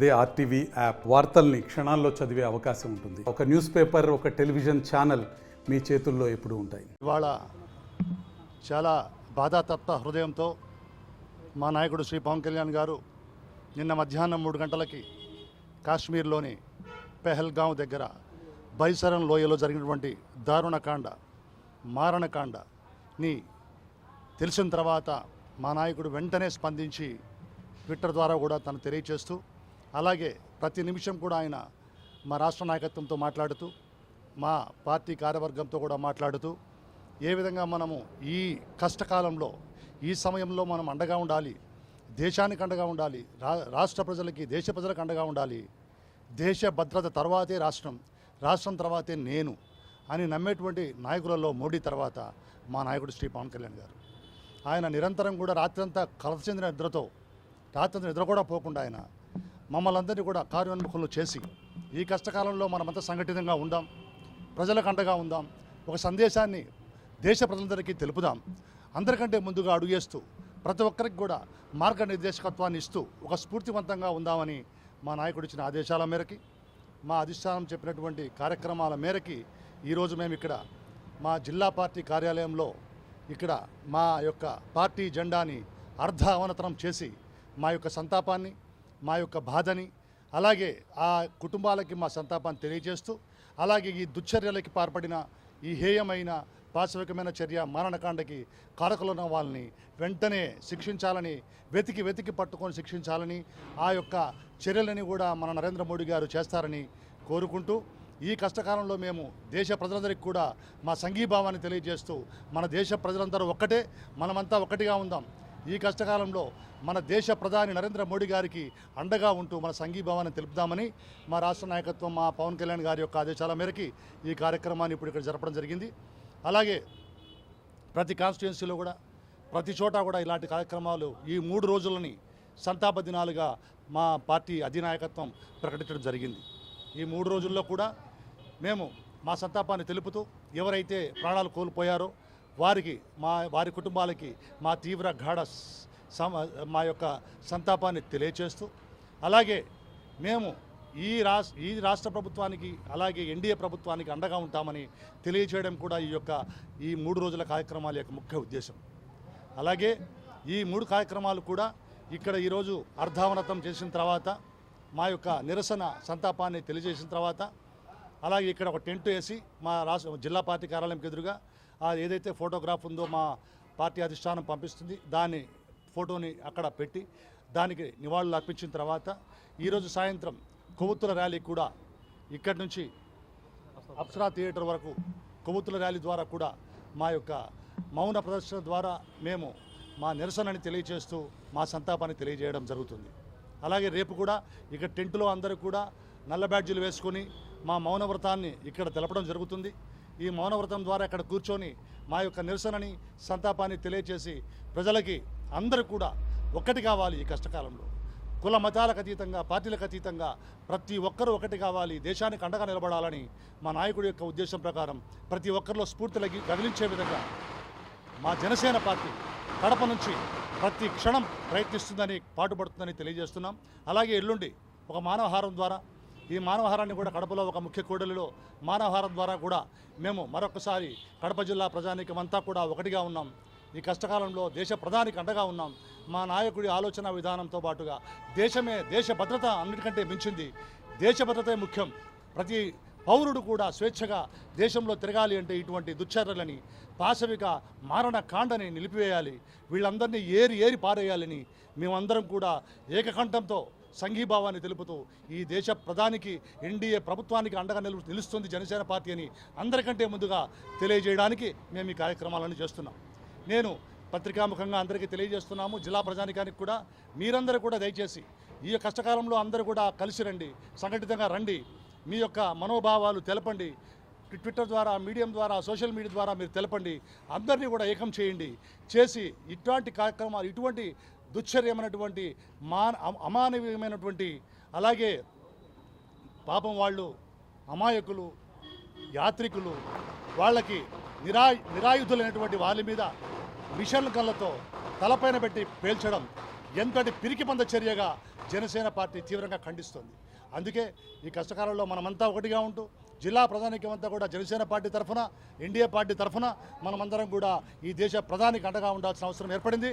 అదే RTV app వార్తల్ని క్షణాల్లో చదివే అవకాశం ఉంటుంది. ఒక న్యూస్ పేపర్, ఒక టెలివిజన్ ఛానల్ మీ చేతుల్లో ఎప్పుడూ ఉంటాయి. ఇవాళ చాలా బాధాతప్త హృదయంతో మా నాయకుడు శ్రీ పవన్ కళ్యాణ్ గారు నిన్న మధ్యాహ్నం 3 గంటలకి కాశ్మీర్లోని పెహల్గాం దగ్గర బైసరన్ లోయలో జరిగినటువంటి దారుణకాండ, మారణకాండని తెలిసిన తర్వాత మా నాయకుడు వెంటనే స్పందించి ట్విట్టర్ ద్వారా కూడా తను తెలియచేస్తూ, అలాగే ప్రతి నిమిషం కూడా ఆయన మా రాష్ట్ర నాయకత్వంతో మాట్లాడుతూ, మా పార్టీ కార్యవర్గంతో కూడా మాట్లాడుతూ, ఏ విధంగా మనము ఈ కష్టకాలంలో, ఈ సమయంలో మనం అండగా ఉండాలి, దేశానికి అండగా ఉండాలి, రాష్ట్ర ప్రజలకి, దేశ ప్రజలకు అండగా ఉండాలి, దేశ భద్రత తర్వాతే రాష్ట్రం, రాష్ట్రం తర్వాతే నేను అని నమ్మేటువంటి నాయకులలో మోడీ తర్వాత మా నాయకుడు శ్రీ పవన్ కళ్యాణ్ గారు. ఆయన నిరంతరం కూడా రాత్రంతా కలత చెందిన నిద్రతో, రాత్రి నిద్ర కూడా పోకుండా ఆయన మమ్మల్ని అందరినీ కూడా కార్యోన్ముఖంలో చేసి, ఈ కష్టకాలంలో మనమంతా సంఘటితంగా ఉందాం, ప్రజలకు అండగా ఉందాం, ఒక సందేశాన్ని దేశ ప్రజలందరికీ తెలుపుదాం, అందరికంటే ముందుగా అడుగేస్తూ ప్రతి ఒక్కరికి కూడా మార్గనిర్దేశకత్వాన్ని ఇస్తూ ఒక స్ఫూర్తివంతంగా ఉందామని మా నాయకుడు ఇచ్చిన ఆదేశాల మేరకి, మా అధిష్టానం చెప్పినటువంటి కార్యక్రమాల మేరకి ఈరోజు మేము ఇక్కడ మా జిల్లా పార్టీ కార్యాలయంలో ఇక్కడ మా యొక్క పార్టీ జెండాని అర్ధ అవనతనం చేసి మా యొక్క సంతాపాన్ని, మా యొక్క బాధని, అలాగే ఆ కుటుంబాలకి మా సంతాపాన్ని తెలియజేస్తూ, అలాగే ఈ దుశ్చర్యలకి పాల్పడిన ఈ హేయమైన పాశవికమైన చర్య మారణకాండకి కారకులున్న వాళ్ళని వెంటనే శిక్షించాలని, వెతికి పట్టుకొని శిక్షించాలని, ఆ యొక్క చర్యలని కూడా మన నరేంద్ర మోడీ గారు చేస్తారని కోరుకుంటూ, ఈ కష్టకాలంలో మేము దేశ ప్రజలందరికీ కూడా మా సంఘీభావాన్ని తెలియజేస్తూ, మన దేశ ప్రజలందరూ ఒక్కటే, మనమంతా ఒకటిగా ఉందాం, ఈ కష్టకాలంలో మన దేశ ప్రధాని నరేంద్ర మోడీ గారికి అండగా ఉంటూ మన సంఘీభావాన్ని తెలుపుదామని మా రాష్ట్ర నాయకత్వం, మా పవన్ కళ్యాణ్ గారి యొక్క ఆదేశాల మేరకి ఈ కార్యక్రమాన్ని ఇప్పుడు ఇక్కడ జరపడం జరిగింది. అలాగే ప్రతి కాన్స్టిట్యున్సీలో కూడా, ప్రతి చోట కూడా ఇలాంటి కార్యక్రమాలు ఈ 3 రోజులని సంతాప దినాలుగా మా పార్టీ అధినాయకత్వం ప్రకటించడం జరిగింది. ఈ 3 రోజుల్లో కూడా మేము మా సంతాపాన్ని తెలుపుతూ, ఎవరైతే ప్రాణాలు కోల్పోయారో వారి కుటుంబాలకి మా తీవ్ర గాఢ మా యొక్క సంతాపాన్ని తెలియచేస్తూ, అలాగే మేము ఈ రాష్ట్ర ప్రభుత్వానికి, అలాగే ఎన్డీఏ ప్రభుత్వానికి అండగా ఉంటామని తెలియచేయడం కూడా ఈ 3 రోజుల కార్యక్రమాల యొక్క ముఖ్య ఉద్దేశం. అలాగే ఈ 3 కార్యక్రమాలు కూడా ఇక్కడ ఈరోజు అర్ధావనతం చేసిన తర్వాత, మా యొక్క నిరసన సంతాపాన్ని తెలియజేసిన తర్వాత, అలాగే ఇక్కడ ఒక టెంట్ వేసి మా జిల్లా పార్టీ కార్యాలయంకి ఎదురుగా ఏదైతే ఫోటోగ్రాఫ్ ఉందో మా పార్టీ అధిష్టానం పంపిస్తుంది, దాన్ని ఫోటోని అక్కడ పెట్టి దానికి నివాళులు అర్పించిన తర్వాత, ఈరోజు సాయంత్రం కొవ్వొత్తుల ర్యాలీ కూడా ఇక్కడి నుంచి అప్సరా థియేటర్ వరకు కొవ్వొత్తుల ర్యాలీ ద్వారా కూడా మా యొక్క మౌన ప్రదర్శన ద్వారా మేము మా నిరసనని తెలియజేస్తూ మా సంతాపాన్ని తెలియజేయడం జరుగుతుంది. అలాగే రేపు కూడా ఇక్కడ టెంటులో అందరూ కూడా నల్ల బ్యాడ్జీలు వేసుకొని మా మౌన వ్రతాన్ని ఇక్కడ తెలపడం జరుగుతుంది. ఈ మౌనవ్రతం ద్వారా ఇక్కడ కూర్చొని మా యొక్క నిరసనని, సంతాపాన్ని తెలియచేసి ప్రజలకి అందరూ కూడా ఒక్కటి కావాలి, ఈ కష్టకాలంలో కుల మతాలకు అతీతంగా, పార్టీలకు అతీతంగా ప్రతి ఒక్కరూ ఒకటి కావాలి, దేశానికి అండగా నిలబడాలని మా నాయకుడి యొక్క ఉద్దేశం ప్రకారం ప్రతి ఒక్కరిలో స్ఫూర్తి రగిలించే విధంగా మా జనసేన పార్టీ కడప నుంచి ప్రతి క్షణం ప్రయత్నిస్తుందని, పాటుపడుతుందని తెలియజేస్తున్నాం. అలాగే ఎల్లుండి ఒక మానవహారం ద్వారా, ఈ మానవహారాన్ని కూడా కడపలో ఒక ముఖ్య కూడలిలో మానవహారం ద్వారా కూడా మేము మరొకసారి కడప జిల్లా ప్రజానీకం అంతా కూడా ఒకటిగా ఉన్నాం. ఈ కష్టకాలంలో దేశ ప్రధానికి అండగా ఉన్నాం. మా నాయకుడి ఆలోచన విధానంతో పాటుగా దేశ భద్రత అన్నిటికంటే మించింది, దేశ భద్రతే ముఖ్యం. ప్రతి పౌరుడు కూడా స్వేచ్ఛగా దేశంలో తిరగాలి అంటే ఇటువంటి దుశ్చర్యలని, పాశవిక మారణకాండని నిలిపివేయాలి, వీళ్ళందరినీ ఏరి పారేయాలని మేమందరం కూడా ఏకకంఠంతో సంఘీభావాన్ని తెలుపుతూ, ఈ దేశ ప్రధానికి, ఎన్డీఏ ప్రభుత్వానికి అండగా నిలుస్తుంది జనసేన పార్టీ అని అందరికంటే ముందుగా తెలియజేయడానికి మేము ఈ కార్యక్రమాలను చేస్తున్నాం. నేను పత్రికాముఖంగా అందరికీ తెలియజేస్తున్నాము, జిల్లా ప్రజానికానికి కూడా, మీరందరూ కూడా దయచేసి ఈ కష్టకాలంలో అందరూ కూడా కలిసి రండి, సంఘటితంగా రండి, మీ యొక్క మనోభావాలు తెలపండి, ట్విట్టర్ ద్వారా, మీడియం ద్వారా, సోషల్ మీడియా ద్వారా మీరు తెలపండి, అందరినీ కూడా ఏకం చేసి ఇటువంటి కార్యక్రమాలు, ఇటువంటి దుశ్చర్యమైనటువంటి అమానవీయమైనటువంటి, అలాగే పాపం వాళ్ళు అమాయకులు, యాత్రికులు, వాళ్ళకి నిరాయుధులైనటువంటి వాళ్ళ మీద మిషన్ గన్లతో తలపైన పెట్టి పేల్చడం ఎంతటి పిరికిపంద చర్యగా జనసేన పార్టీ తీవ్రంగా ఖండిస్తుంది. అందుకే ఈ కష్టకాలంలో మనమంతా ఒకటిగా ఉంటూ జిల్లా ప్రధానికమంతా కూడా జనసేన పార్టీ తరఫున, ఎన్డీఏ పార్టీ తరఫున మనమందరం కూడా ఈ దేశ ప్రధానికి అండగా ఉండాల్సిన అవసరం ఏర్పడింది.